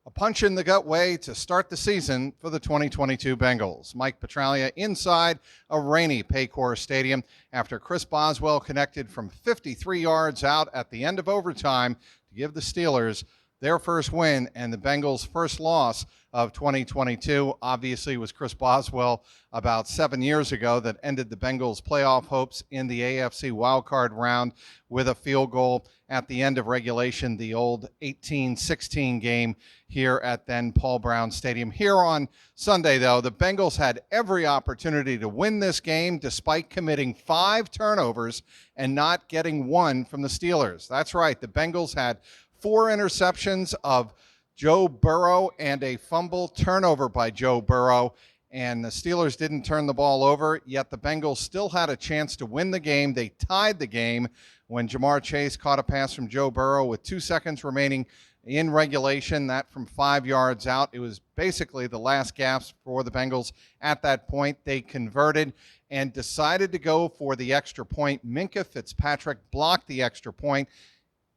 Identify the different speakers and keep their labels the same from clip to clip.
Speaker 1: A punch in the gut way to start the season for the 2022 Bengals. Mike Petraglia inside a rainy Paycor Stadium after Chris Boswell connected from 53 yards out at the end of overtime to give the Steelers their first win and the Bengals' first loss of 2022. Obviously, it was Chris Boswell about 7 years ago that ended the Bengals' playoff hopes in the AFC wildcard round with a field goal at the end of regulation, the old 18-16 game here at then Paul Brown Stadium. Here on Sunday, though, the Bengals had every opportunity to win this game despite committing 5 turnovers and not getting one from the Steelers. That's right, the Bengals had 4 interceptions of Joe Burrow and a fumble turnover by Joe Burrow, and the Steelers didn't turn the ball over, yet the Bengals still had a chance to win the game. They tied the game when Jamar Chase caught a pass from Joe Burrow with 2 seconds remaining in regulation, that from 5 yards out. It was basically the last gasp for the Bengals at that point. They converted and decided to go for the extra point. Minkah Fitzpatrick blocked the extra point.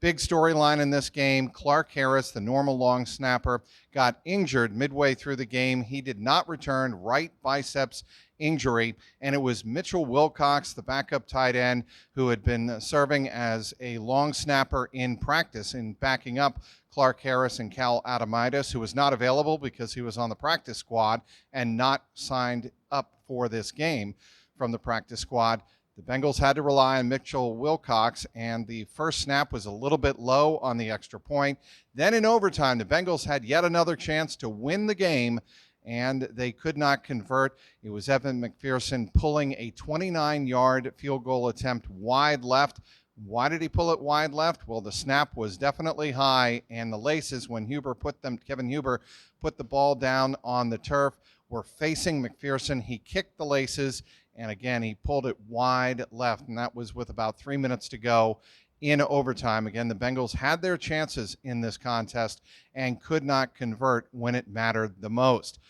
Speaker 1: Big storyline in this game, Clark Harris, the normal long snapper, got injured midway through the game. He did not return, right biceps injury, and it was Mitchell Wilcox, the backup tight end, who had been serving as a long snapper in practice in backing up Clark Harris and Cal Adamitis, who was not available because he was on the practice squad and not signed up for this game from the practice squad. The Bengals had to rely on Mitchell Wilcox, and the first snap was a little bit low on the extra point. Then in overtime, the Bengals had yet another chance to win the game, and they could not convert. It was Evan McPherson pulling a 29-yard field goal attempt wide left. Why did he pull it wide left? Well, the snap was definitely high, and the laces, when Kevin Huber put the ball down on the turf, were facing McPherson. He kicked the laces, and again, he pulled it wide left, and that was with about 3 minutes to go in overtime. Again, the Bengals had their chances in this contest and could not convert when it mattered the most.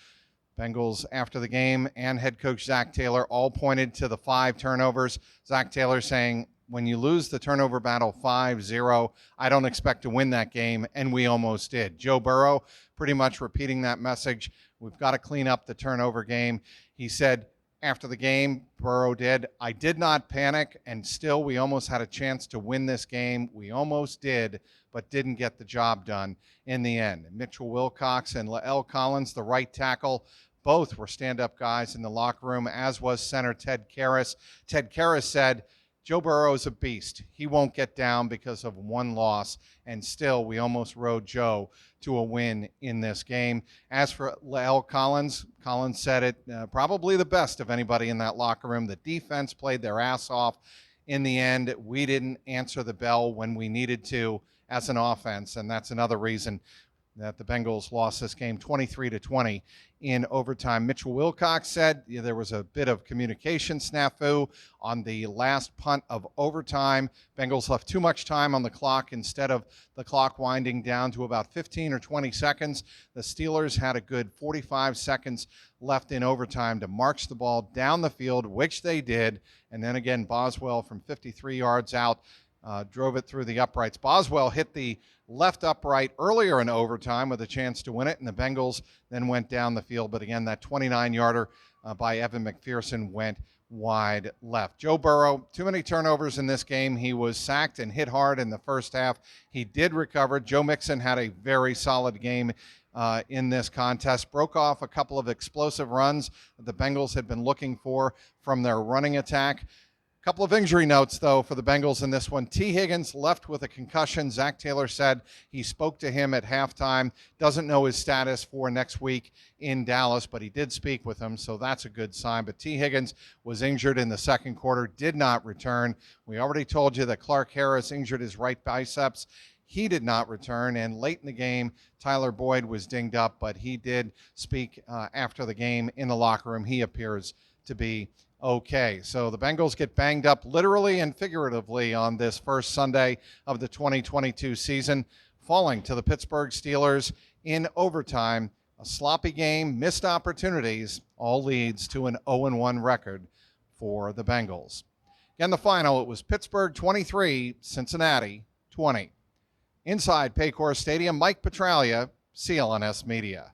Speaker 1: Bengals, after the game, and head coach Zach Taylor all pointed to the 5 turnovers. Zach Taylor saying, when you lose the turnover battle 5-0, I don't expect to win that game, and we almost did. Joe Burrow pretty much repeating that message. We've got to clean up the turnover game. He said, after the game, Burrow did, I did not panic, and still we almost had a chance to win this game. We almost did, but didn't get the job done in the end. Mitchell Wilcox and Lael Collins, the right tackle, both were stand-up guys in the locker room, as was center Ted Karras. Ted Karras said, Joe Burrow is a beast. He won't get down because of one loss, and still we almost rode Joe to a win in this game. As for Lael Collins, Collins said it probably the best of anybody in that locker room. The defense played their ass off. In the end, we didn't answer the bell when we needed to as an offense, and that's another reason that the Bengals lost this game 23-20 in overtime. Mitchell Wilcox said there was a bit of communication snafu on the last punt of overtime. Bengals left too much time on the clock instead of the clock winding down to about 15 or 20 seconds. The Steelers had a good 45 seconds left in overtime to march the ball down the field, which they did. And then again, Boswell from 53 yards out drove it through the uprights. Boswell hit the left upright earlier in overtime with a chance to win it, and the Bengals then went down the field. But again, that 29-yarder by Evan McPherson went wide left. Joe Burrow, too many turnovers in this game. He was sacked and hit hard in the first half. He did recover. Joe Mixon had a very solid game in this contest. Broke off a couple of explosive runs that the Bengals had been looking for from their running attack. Couple of injury notes, though, for the Bengals in this one. T. Higgins left with a concussion. Zach Taylor said he spoke to him at halftime. Doesn't know his status for next week in Dallas, but he did speak with him, so that's a good sign. But T. Higgins was injured in the second quarter, did not return. We already told you that Clark Harris injured his right biceps. He did not return, and late in the game, Tyler Boyd was dinged up, but he did speak after the game in the locker room. He appears to be okay. So the Bengals get banged up literally and figuratively on this first Sunday of the 2022 season, falling to the Pittsburgh Steelers in overtime. A sloppy game, missed opportunities, all leads to an 0-1 record for the Bengals. Again, the final, it was Pittsburgh 23, Cincinnati 20. Inside Paycor Stadium, Mike Petraglia, CLNS Media.